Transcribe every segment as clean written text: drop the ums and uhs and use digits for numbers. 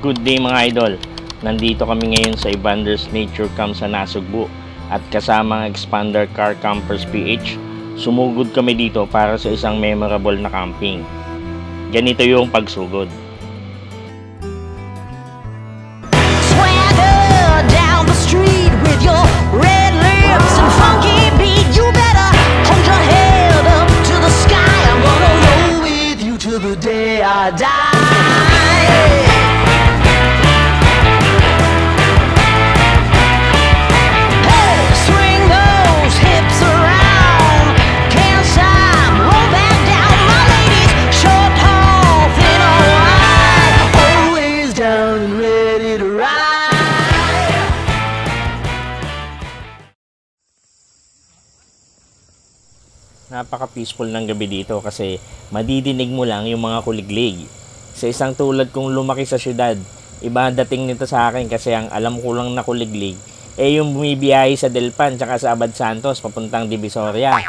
Good day mga idol, nandito kami ngayon sa Evander's Nature Camp sa Nasugbu at kasama ang Expander Car Campers PH. Sumugod kami dito para sa isang memorable na camping. Ganito yung pagsugod. Swagger down the street with your red lips and funky beat. You better hold your head up to the sky. I'm gonna roll with you till the day I die. Napaka-peaceful ng gabi dito kasi madidinig mo lang yung mga kuliglig. Sa isang tulad kong lumaki sa syudad, iba dating nito sa akin kasi ang alam ko lang na kuliglig yung bumibiyahe sa Delpan tsaka sa Abad Santos papuntang Divisoria.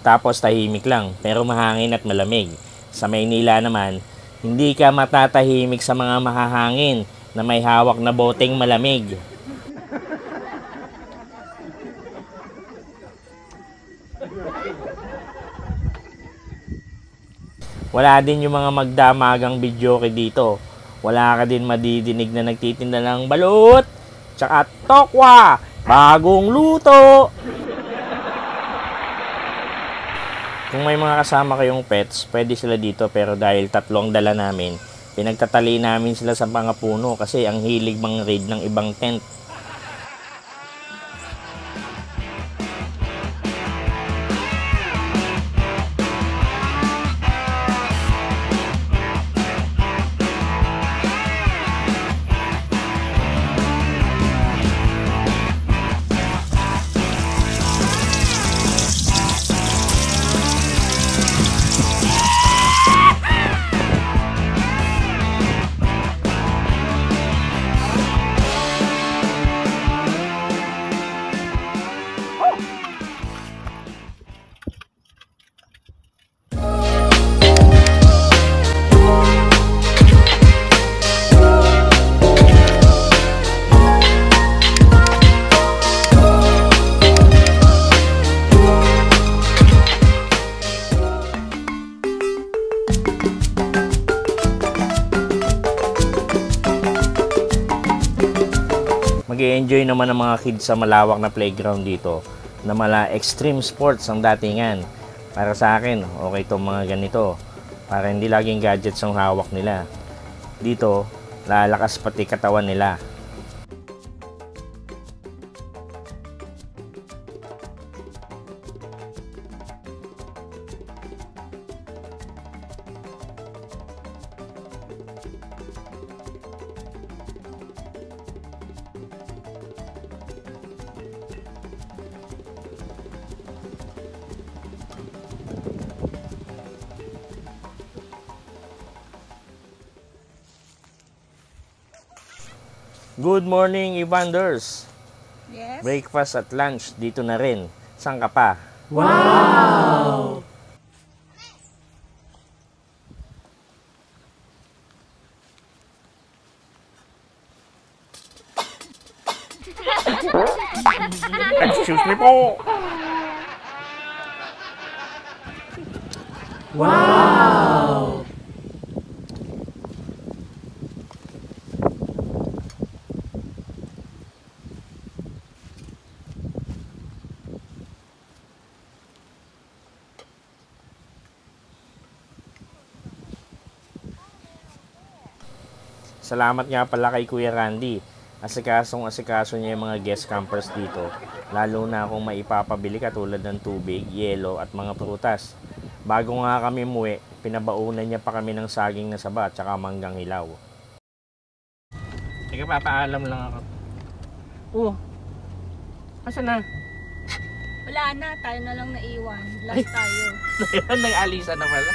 Tapos tahimik lang pero mahangin at malamig. Sa Maynila naman, hindi ka matatahimik sa mga mahahangin na may hawak na boteng malamig. Wala din yung mga magdamagang videoke dito. Wala ka din madidinig na nagtitinda ng balut, tsaka tokwa, bagong luto. Kung may mga kasama kayong pets, pwede sila dito pero dahil tatlo ang dala namin, pinagtatali namin sila sa mga puno kasi ang hilig mang-raid ng ibang tent. Mag-i-enjoy naman ang mga kids sa malawak na playground dito na mala extreme sports ang datingan. Para sa akin, okay itong mga ganito para hindi laging gadgets ang hawak nila. Dito, lalakas pati katawan nila. Good morning, Evanders! Yes? Breakfast at lunch dito na rin. Saan ka pa? Wow! Excuse me po! Wow! Salamat nga pala kay Kuya Randy Asikasong-asikaso niya yung mga guest campers dito, lalo na kung maipapabili katulad ng tubig, yelo at mga prutas. Bago nga kami umuwi, pinabaunan niya pa kami ng saging na saba at saka manggang hilaw. Sige, papaalam lang ako. Asan na? Wala na, tayo na lang naiwan. Last tayo. Nag-alisa na pala.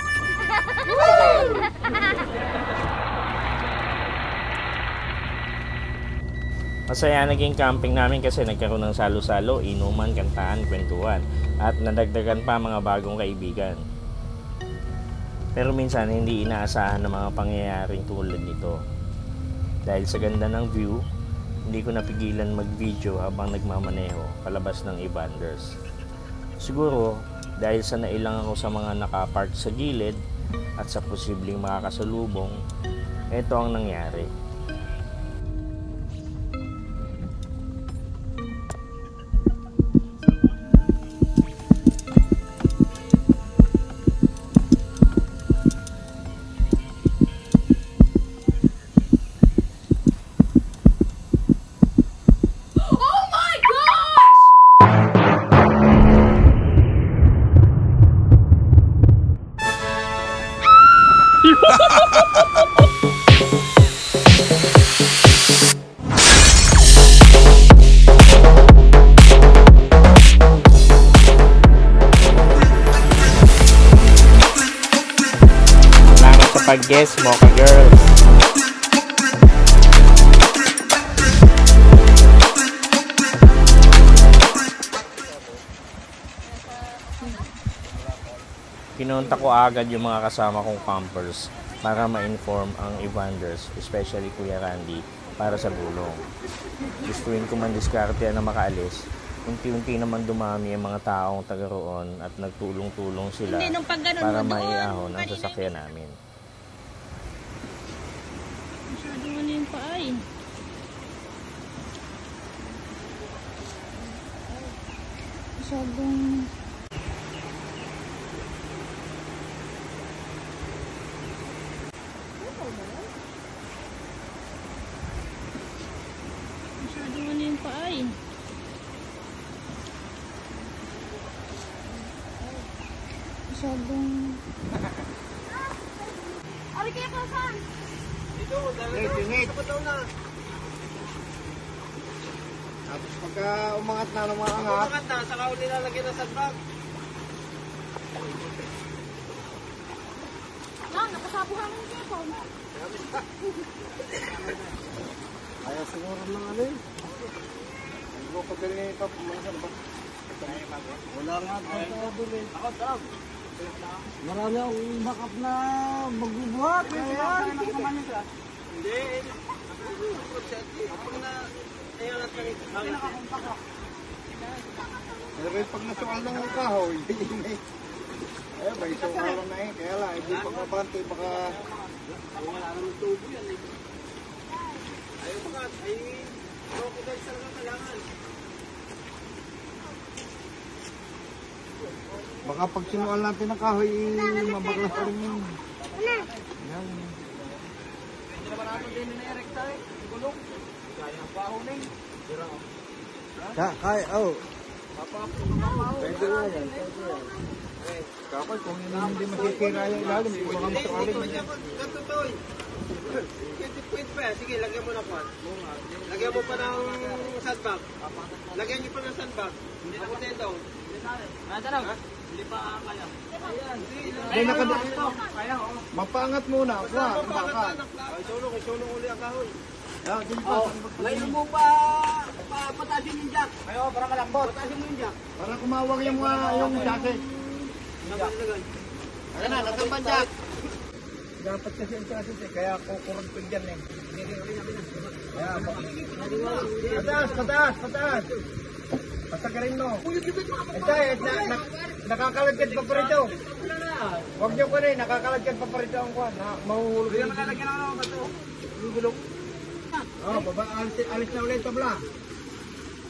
Masaya naging camping namin kasi nagkaroon ng salo-salo, inuman, kantahan, kwentuhan at nadagdagan pa mga bagong kaibigan. Pero minsan hindi inaasahan ng mga pangyayaring tulad nito. Dahil sa ganda ng view, hindi ko napigilan mag-video habang nagmamaneho palabas ng Evanders. Siguro dahil sa nailang ako sa mga nakapark sa gilid at sa posibleng makakasalubong, ito ang nangyari. Pag-guess, Mocha Girls. Pinunta ko agad yung mga kasama kong campers para ma-inform ang Evanders, especially Kuya Randy, para sa bulong. Gustuin ko man diskarte na makaalis, unti-unti naman dumami ang mga taong taga roon at nagtulong-tulong sila para maiahon ang sasakyan namin. Masyadong ano yung paa eh. Masyadong... Masyadong ano yung paa eh. Masyadong... Ari kaya pa saan? Tapos pagka umangat na ng mga angat, umangat na, saka uli lalagyan ng sandbag. Nakasabuhan ng kipon. Kaya siguro lang ano eh. Hindi ko pagaling ito, pumasan ba? Wala nga ito bili. Ako, tawag. Marami akong backup na magbubuhat. Hindi. Pero pag nasual ng kahoy, may sumalang na eh. Kaya lang, hindi pagkabante, baka... Wala naman tubo yan eh. Ayaw baka, ay... Crocodiles talaga kailangan. Baka pag sinual natin ng kahoy, mabaklas pa rin yun. Yan. Hindi naman natin din na-erecta eh. Gulong. Kaya ang baho na eh. Kaya, oh. Pwede na yan. Kapag kung hindi makikira yung ilalim, hindi baka masukalin. Ganto to eh. Pwede pa yan. Sige, lagyan mo na po. Lagyan mo pa ng sandbag. Lagyan niyo pa ng sandbag. Ako tayo daw. Hindi pa kaya. Ayan. Mapangat muna. Mapangat na. Sulong uli ang kahoy. Ngayon mo pa patasin yung jack. Ayaw, para malambot. Patasin mo yung jack. Para kumawag yung chassis. Ayan na, nagkapan jack. Dapat kasi yung chassis eh, kaya kukurunpin dyan eh. Pataas. Pasagarin mo. Nakakalagkad pa rito. Huwag niyo ko rin, nakakalagkad pa rito ang kwan. Mahuhulog. Hindi nakalagyan ako ng bato. Gulog. Baba, alis na ulit tabla.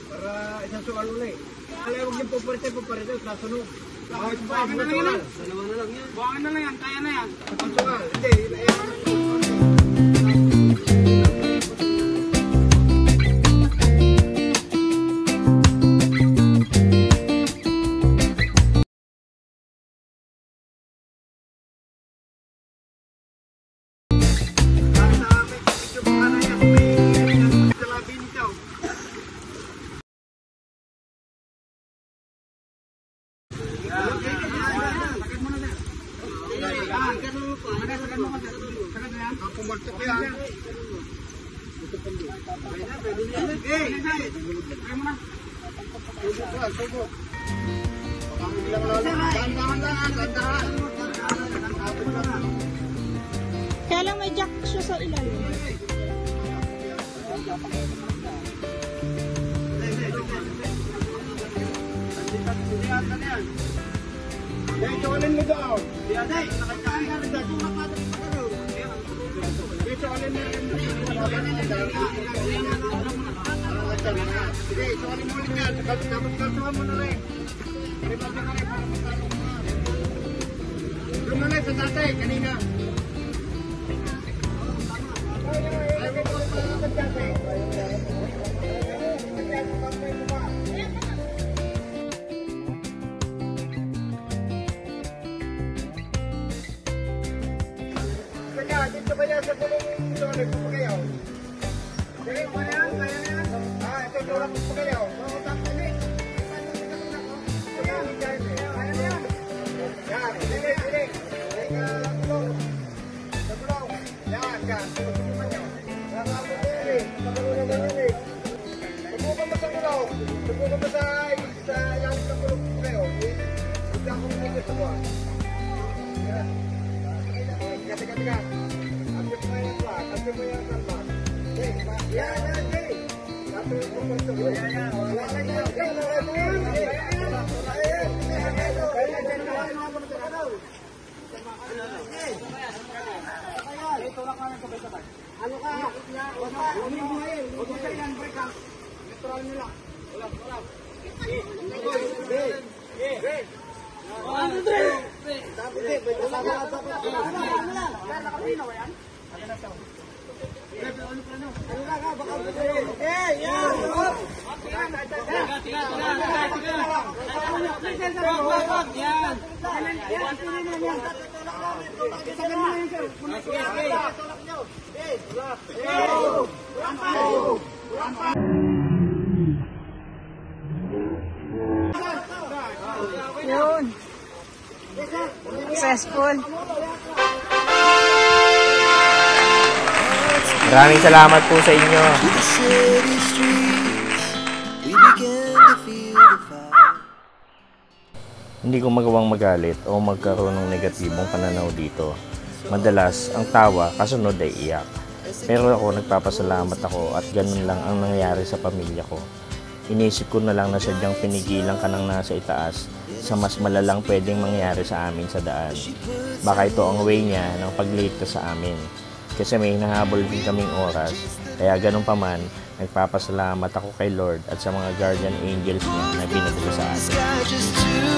Para isang sual ulit. Huwag niyo pa rito, sasunod. Buwangin na lang yan. Dalawa na lang yan. Buwangin na lang yan, kaya na yan. Isang sual, hindi. Kaya lang may jack siya sa ilalim. Chocolate mo daw. Day, nakakain ka rin daw. Chocolate mo rin. Sige, chocolate mo ulit yan. Dapat kalsuhan mo na rin. Ribasa ka rin para magkalong mo. Doon na rin sa tatay, kanina. Ayaw ko pa sa tatay. Dito ba yan sa tulong tulog po kayo? Sige, kaya yan, kaya yan. Ito tulong po kayo. Tapos ulit. Kaya yan. Yan, sige, sige. Teka, tulong. Tulong. Yan, yan. Tulungan nyo. Nakakapagpili. Pagkaroon naman yun eh. Subukan mo sa tulong. Subukan mo sa yung tulong po kayo. Huwag lang kung may gusto mo. Yan. Teka. Kasi mo yung salbak. Yan. Satu yung pagkakas. Yan. Ano ka? Huwag mo sa ilan break up. Natural nila. Wala. Yun. Successful. Maraming salamat po sa inyo. Hindi ko magawang magalit o magkaroon ng negatibong pananaw dito. Madalas, ang tawa kasunod ay iyak. Pero ako nagpapasalamat ako at ganun lang ang nangyari sa pamilya ko. Inisip ko na lang na sadyang pinigilan ka ng nasa itaas sa mas malalang pwedeng mangyari sa amin sa daan. Baka ito ang way niya ng pag-late ka sa amin. Kasi may hinahabol din kaming oras. Kaya ganun pa man, nagpapasalamat ako kay Lord at sa mga guardian angels niya na binigay sa atin.